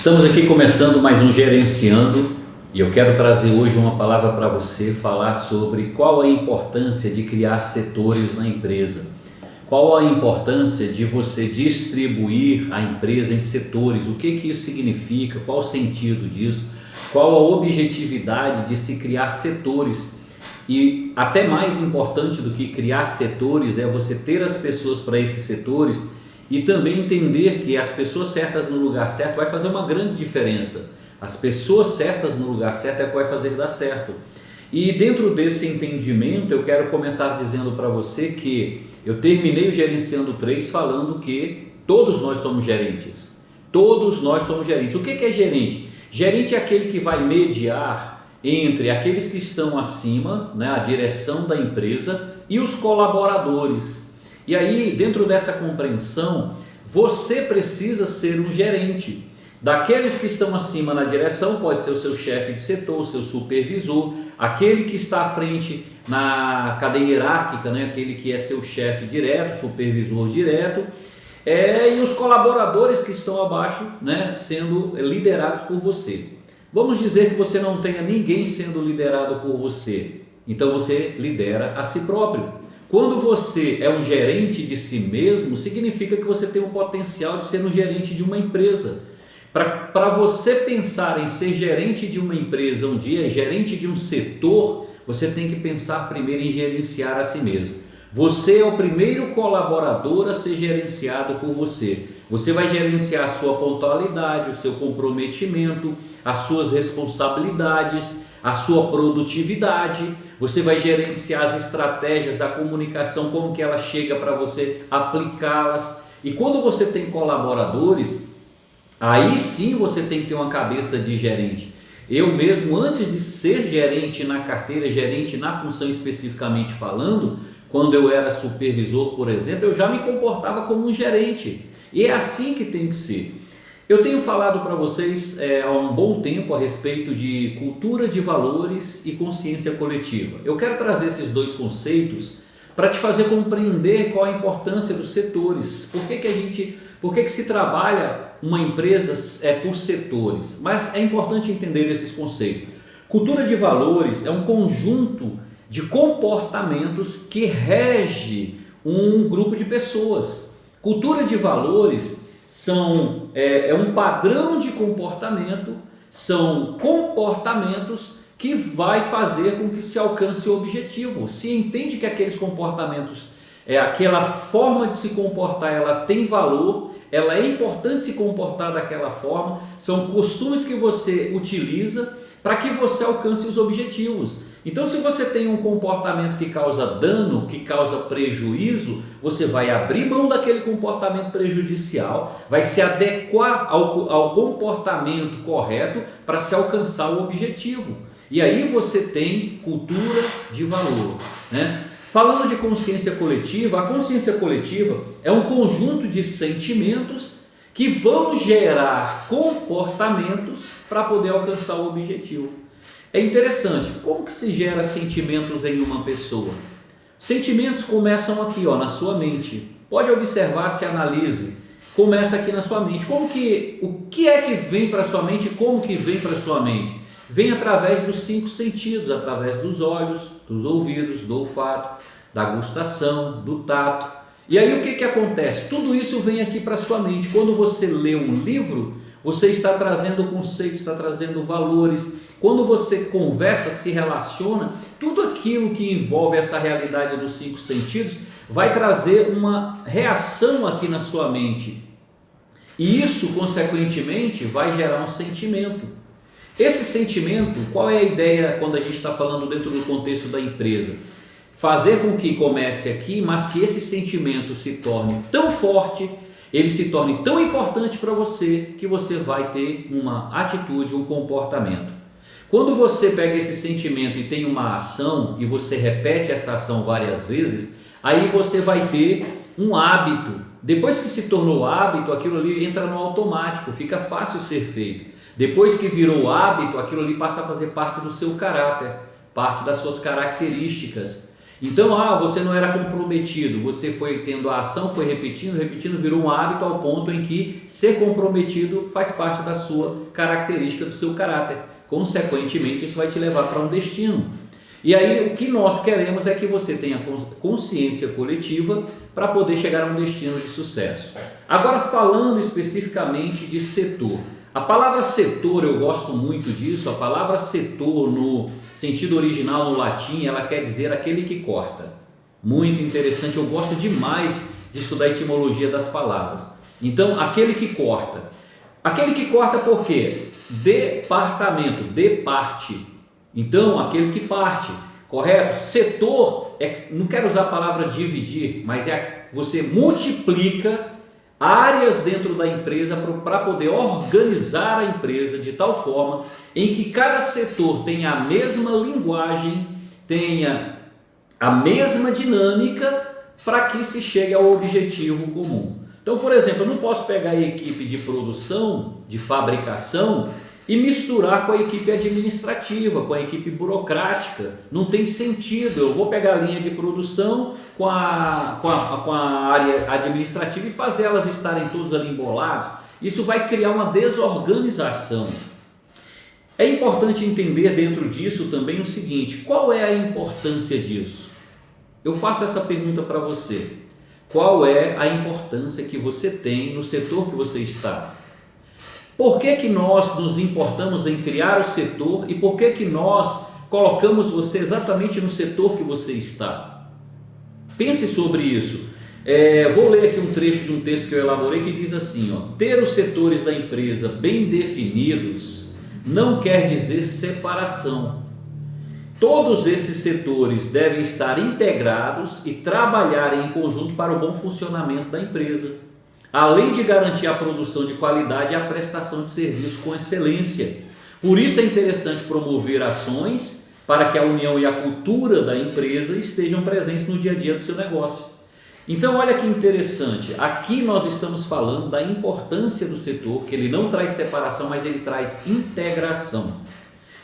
Estamos aqui começando mais um Gerenciando e eu quero trazer hoje uma palavra para você falar sobre qual a importância de criar setores na empresa. Qual a importância de você distribuir a empresa em setores, o que isso significa, qual o sentido disso, qual a objetividade de se criar setores. E até mais importante do que criar setores é você ter as pessoas para esses setores e também entender que as pessoas certas no lugar certo vai fazer uma grande diferença. As pessoas certas no lugar certo é o que vai fazer dar certo. E dentro desse entendimento eu quero começar dizendo para você que eu terminei o Gerenciando 3 falando que todos nós somos gerentes. Todos nós somos gerentes. O que é gerente? Gerente é aquele que vai mediar entre aqueles que estão acima, né, a direção da empresa, e os colaboradores. E aí, dentro dessa compreensão, você precisa ser um gerente. Daqueles que estão acima na direção, pode ser o seu chefe de setor, o seu supervisor, aquele que está à frente na cadeia hierárquica, né, aquele que é seu chefe direto, supervisor direto, e os colaboradores que estão abaixo, né, sendo liderados por você. Vamos dizer que você não tenha ninguém sendo liderado por você, então você lidera a si próprio. Quando você é um gerente de si mesmo, significa que você tem o potencial de ser um gerente de uma empresa. Para você pensar em ser gerente de uma empresa um dia, gerente de um setor, você tem que pensar primeiro em gerenciar a si mesmo. Você é o primeiro colaborador a ser gerenciado por você. Você vai gerenciar a sua pontualidade, o seu comprometimento, as suas responsabilidades, a sua produtividade. Você vai gerenciar as estratégias, a comunicação, como que ela chega para você aplicá-las. E quando você tem colaboradores, aí sim você tem que ter uma cabeça de gerente. Eu mesmo, antes de ser gerente na carteira, gerente na função especificamente falando, quando eu era supervisor, por exemplo, eu já me comportava como um gerente. E é assim que tem que ser. Eu tenho falado para vocês há um bom tempo a respeito de cultura de valores e consciência coletiva. Eu quero trazer esses dois conceitos para te fazer compreender qual a importância dos setores. Por que se trabalha uma empresa por setores? Mas é importante entender esses conceitos. Cultura de valores é um conjunto de comportamentos que rege um grupo de pessoas. Cultura de valores é um padrão de comportamento, são comportamentos que vai fazer com que se alcance o objetivo. Se entende que aqueles comportamentos, aquela forma de se comportar, ela tem valor, ela é importante se comportar daquela forma, são costumes que você utiliza para que você alcance os objetivos. Então, se você tem um comportamento que causa dano, que causa prejuízo, você vai abrir mão daquele comportamento prejudicial, vai se adequar ao comportamento correto para se alcançar o objetivo. E aí você tem cultura de valor, né? Falando de consciência coletiva, a consciência coletiva é um conjunto de sentimentos que vão gerar comportamentos para poder alcançar o objetivo. É interessante, como que se gera sentimentos em uma pessoa? Sentimentos começam aqui, na sua mente. Pode observar, se analise. Começa aqui na sua mente. O que é que vem para sua mente? Como que vem para sua mente? Vem através dos 5 sentidos, através dos olhos, dos ouvidos, do olfato, da gustação, do tato. E aí o que acontece? Tudo isso vem aqui para sua mente. Quando você lê um livro, você está trazendo conceitos, está trazendo valores. Quando você conversa, se relaciona, tudo aquilo que envolve essa realidade dos 5 sentidos vai trazer uma reação aqui na sua mente. E isso, consequentemente, vai gerar um sentimento. Esse sentimento, qual é a ideia quando a gente está falando dentro do contexto da empresa? Fazer com que comece aqui, mas que esse sentimento se torne tão forte, ele se torne tão importante para você, que você vai ter uma atitude, um comportamento. Quando você pega esse sentimento e tem uma ação, e você repete essa ação várias vezes, aí você vai ter um hábito. Depois que se tornou hábito, aquilo ali entra no automático, fica fácil ser feito. Depois que virou hábito, aquilo ali passa a fazer parte do seu caráter, parte das suas características. Então, você não era comprometido, você foi tendo a ação, foi repetindo, virou um hábito ao ponto em que ser comprometido faz parte da sua característica, do seu caráter. Consequentemente, isso vai te levar para um destino. E aí, o que nós queremos é que você tenha consciência coletiva para poder chegar a um destino de sucesso. Agora, falando especificamente de setor. A palavra setor, eu gosto muito disso. A palavra setor, no sentido original no latim, ela quer dizer aquele que corta. Muito interessante, eu gosto demais de estudar a etimologia das palavras. Então, aquele que corta. Aquele que corta por quê? Departamento, de parte. Então, aquele que parte, correto? Setor, não quero usar a palavra dividir, mas você multiplica áreas dentro da empresa para poder organizar a empresa de tal forma em que cada setor tenha a mesma linguagem, tenha a mesma dinâmica para que se chegue ao objetivo comum. Então, por exemplo, eu não posso pegar a equipe de produção, de fabricação e misturar com a equipe administrativa, com a equipe burocrática. Não tem sentido. Eu vou pegar a linha de produção com a área administrativa e fazer elas estarem todas ali emboladas. Isso vai criar uma desorganização. É importante entender dentro disso também o seguinte: qual é a importância disso? Eu faço essa pergunta para você. Qual é a importância que você tem no setor que você está? Por que nós nos importamos em criar o setor e por que nós colocamos você exatamente no setor que você está? Pense sobre isso. Vou ler aqui um trecho de um texto que eu elaborei que diz assim: ter os setores da empresa bem definidos não quer dizer separação. Todos esses setores devem estar integrados e trabalharem em conjunto para o bom funcionamento da empresa, além de garantir a produção de qualidade e a prestação de serviço com excelência. Por isso é interessante promover ações para que a união e a cultura da empresa estejam presentes no dia a dia do seu negócio. Então, olha que interessante, aqui nós estamos falando da importância do setor, que ele não traz separação, mas ele traz integração.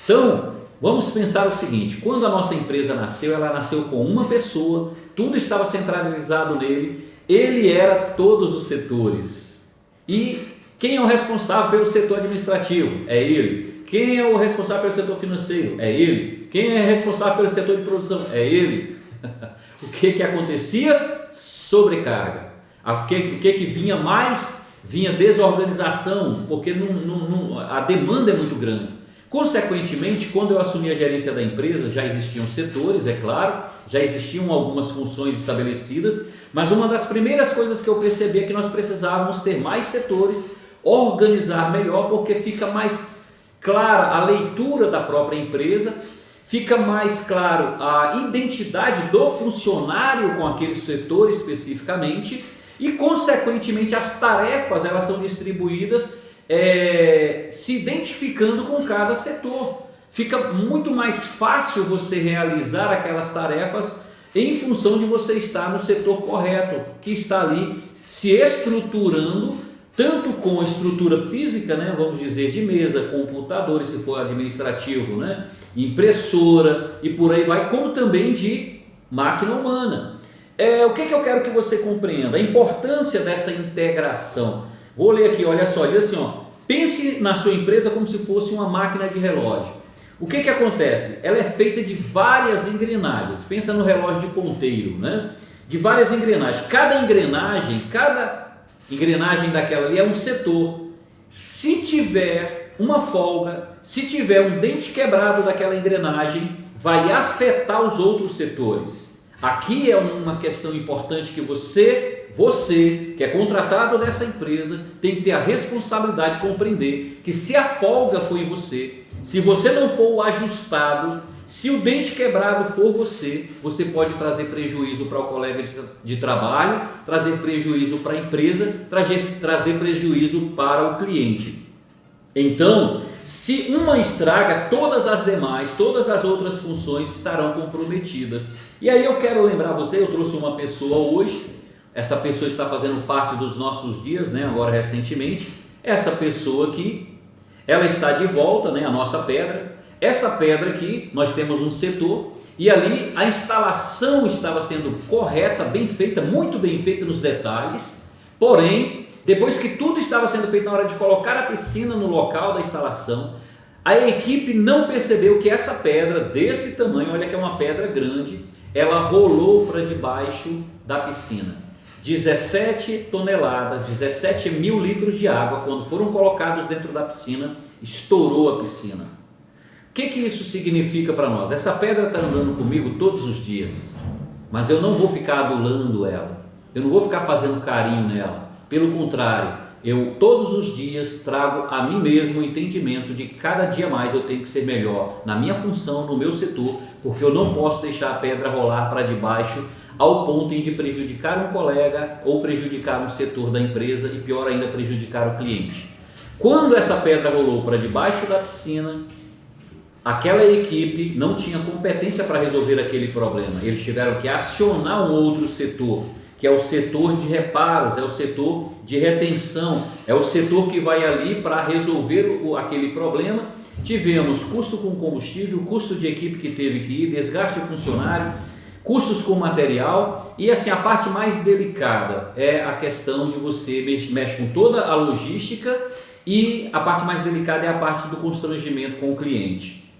Então, vamos pensar o seguinte: quando a nossa empresa nasceu, ela nasceu com uma pessoa, tudo estava centralizado nele, ele era todos os setores. E quem é o responsável pelo setor administrativo? É ele. Quem é o responsável pelo setor financeiro? É ele. Quem é responsável pelo setor de produção? É ele. O que acontecia? Sobrecarga. O que vinha mais? Vinha desorganização, porque a demanda é muito grande. Consequentemente, quando eu assumi a gerência da empresa, já existiam setores, é claro, já existiam algumas funções estabelecidas, mas uma das primeiras coisas que eu percebi é que nós precisávamos ter mais setores, organizar melhor, porque fica mais clara a leitura da própria empresa, fica mais claro a identidade do funcionário com aquele setor especificamente e, consequentemente, as tarefas elas são distribuídas se identificando com cada setor. Fica muito mais fácil você realizar aquelas tarefas em função de você estar no setor correto, que está ali se estruturando, tanto com estrutura física, né, vamos dizer, de mesa, computadores, se for administrativo, né, impressora e por aí vai, como também de máquina humana. O que eu quero que você compreenda? A importância dessa integração. Vou ler aqui, olha só, diz assim, pense na sua empresa como se fosse uma máquina de relógio. O que acontece? Ela é feita de várias engrenagens. Pensa no relógio de ponteiro, né? De várias engrenagens. Cada engrenagem daquela ali é um setor. Se tiver uma folga, se tiver um dente quebrado daquela engrenagem, vai afetar os outros setores. Aqui é uma questão importante que você que é contratado dessa empresa, tem que ter a responsabilidade de compreender que se a folga foi em você, se você não for o ajustado, se o dente quebrado for você pode trazer prejuízo para o colega de trabalho, trazer prejuízo para a empresa, trazer prejuízo para o cliente. Então, se uma estraga, todas as demais, todas as outras funções estarão comprometidas. E aí eu quero lembrar você, eu trouxe uma pessoa hoje, essa pessoa está fazendo parte dos nossos dias, né, agora recentemente. Essa pessoa aqui, ela está de volta, né, a nossa pedra. Essa pedra aqui, nós temos um setor e ali a instalação estava sendo correta, bem feita, muito bem feita nos detalhes, porém, depois que tudo estava sendo feito na hora de colocar a piscina no local da instalação, a equipe não percebeu que essa pedra desse tamanho, olha que é uma pedra grande, ela rolou para debaixo da piscina. 17 toneladas, 17 mil litros de água, quando foram colocados dentro da piscina, estourou a piscina. O que isso significa para nós? Essa pedra está andando comigo todos os dias, mas eu não vou ficar adulando ela, eu não vou ficar fazendo carinho nela. Pelo contrário, eu todos os dias trago a mim mesmo o entendimento de que cada dia mais eu tenho que ser melhor na minha função, no meu setor, porque eu não posso deixar a pedra rolar para debaixo ao ponto de prejudicar um colega ou prejudicar um setor da empresa e pior ainda prejudicar o cliente. Quando essa pedra rolou para debaixo da piscina, aquela equipe não tinha competência para resolver aquele problema. Eles tiveram que acionar um outro setor, que é o setor de reparos, é o setor de retenção, é o setor que vai ali para resolver aquele problema. Tivemos custo com combustível, custo de equipe que teve que ir, desgaste de funcionário, custos com material e assim a parte mais delicada é a questão de você mexe com toda a logística e a parte mais delicada é a parte do constrangimento com o cliente.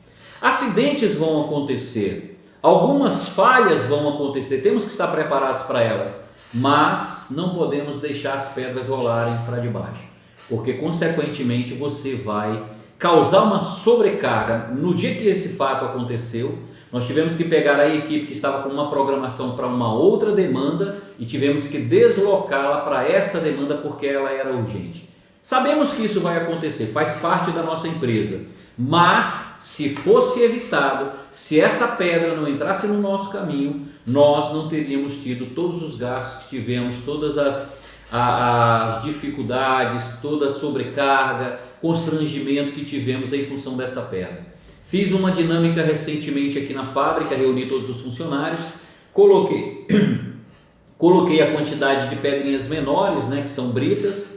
Acidentes vão acontecer, algumas falhas vão acontecer, temos que estar preparados para elas, mas não podemos deixar as pedras rolarem para debaixo, porque consequentemente você vai causar uma sobrecarga. No dia que esse fato aconteceu, nós tivemos que pegar a equipe que estava com uma programação para uma outra demanda e tivemos que deslocá-la para essa demanda porque ela era urgente. Sabemos que isso vai acontecer, faz parte da nossa empresa, mas se fosse evitado, se essa pedra não entrasse no nosso caminho, nós não teríamos tido todos os gastos que tivemos, todas as dificuldades, toda a sobrecarga, constrangimento que tivemos em função dessa pedra. Fiz uma dinâmica recentemente aqui na fábrica, reuni todos os funcionários, coloquei a quantidade de pedrinhas menores, que são britas,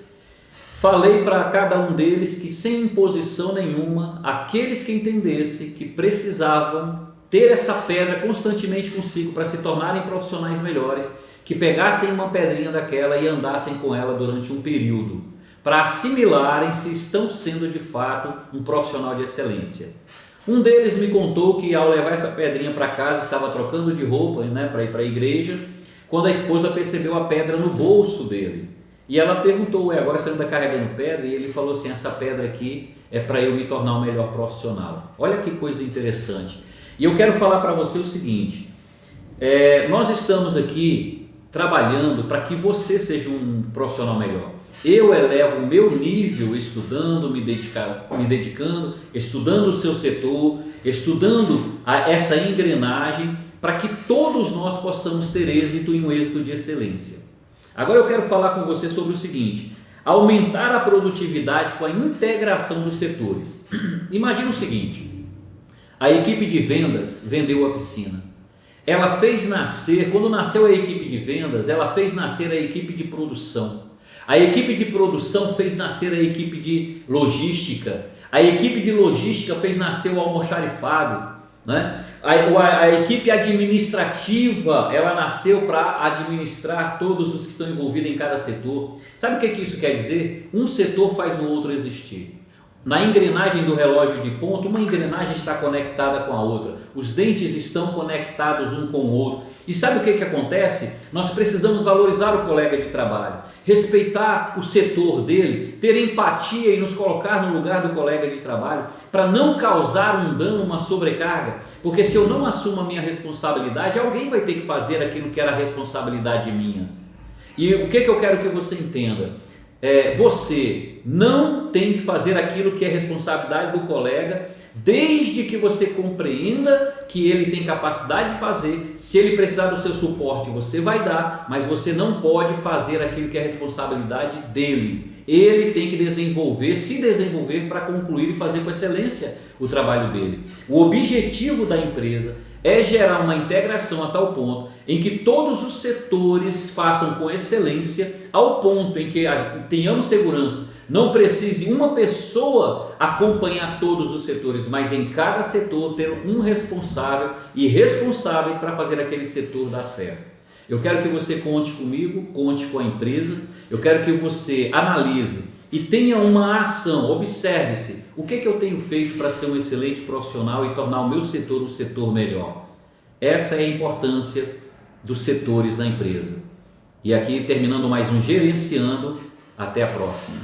falei para cada um deles que sem imposição nenhuma, aqueles que entendessem que precisavam ter essa pedra constantemente consigo para se tornarem profissionais melhores, que pegassem uma pedrinha daquela e andassem com ela durante um período, para assimilarem se estão sendo de fato um profissional de excelência. Um deles me contou que ao levar essa pedrinha para casa, estava trocando de roupa para ir para a igreja, quando a esposa percebeu a pedra no bolso dele. E ela perguntou, agora você anda carregando pedra? E ele falou assim, essa pedra aqui é para eu me tornar um melhor profissional. Olha que coisa interessante. E eu quero falar para você o seguinte, nós estamos aqui trabalhando para que você seja um profissional melhor. Eu elevo o meu nível estudando, me dedicando, estudando o seu setor, estudando essa engrenagem para que todos nós possamos ter êxito e um êxito de excelência. Agora eu quero falar com você sobre o seguinte, aumentar a produtividade com a integração dos setores. Imagina o seguinte, a equipe de vendas vendeu a piscina. Ela fez nascer, quando nasceu a equipe de vendas, ela fez nascer a equipe de produção. A equipe de produção fez nascer a equipe de logística. A equipe de logística fez nascer o almoxarifado, A equipe administrativa, ela nasceu para administrar todos os que estão envolvidos em cada setor. Sabe o que isso quer dizer? Um setor faz o outro existir. Na engrenagem do relógio de ponto, uma engrenagem está conectada com a outra. Os dentes estão conectados um com o outro. E sabe o que acontece? Nós precisamos valorizar o colega de trabalho, respeitar o setor dele, ter empatia e nos colocar no lugar do colega de trabalho, para não causar um dano, uma sobrecarga. Porque se eu não assumo a minha responsabilidade, alguém vai ter que fazer aquilo que era responsabilidade minha. E o que eu quero que você entenda? Você não tem que fazer aquilo que é responsabilidade do colega, desde que você compreenda que ele tem capacidade de fazer. Se ele precisar do seu suporte, você vai dar, mas você não pode fazer aquilo que é responsabilidade dele. Ele tem que se desenvolver para concluir e fazer com excelência o trabalho dele. O objetivo da empresa é gerar uma integração a tal ponto em que todos os setores façam com excelência, ao ponto em que tenhamos segurança não precise uma pessoa acompanhar todos os setores, mas em cada setor ter um responsável e responsáveis para fazer aquele setor dar certo. Eu quero que você conte comigo, conte com a empresa, eu quero que você analise e tenha uma ação, observe-se, o que eu tenho feito para ser um excelente profissional e tornar o meu setor um setor melhor. Essa é a importância dos setores da empresa. E aqui terminando mais um Gerenciando, até a próxima.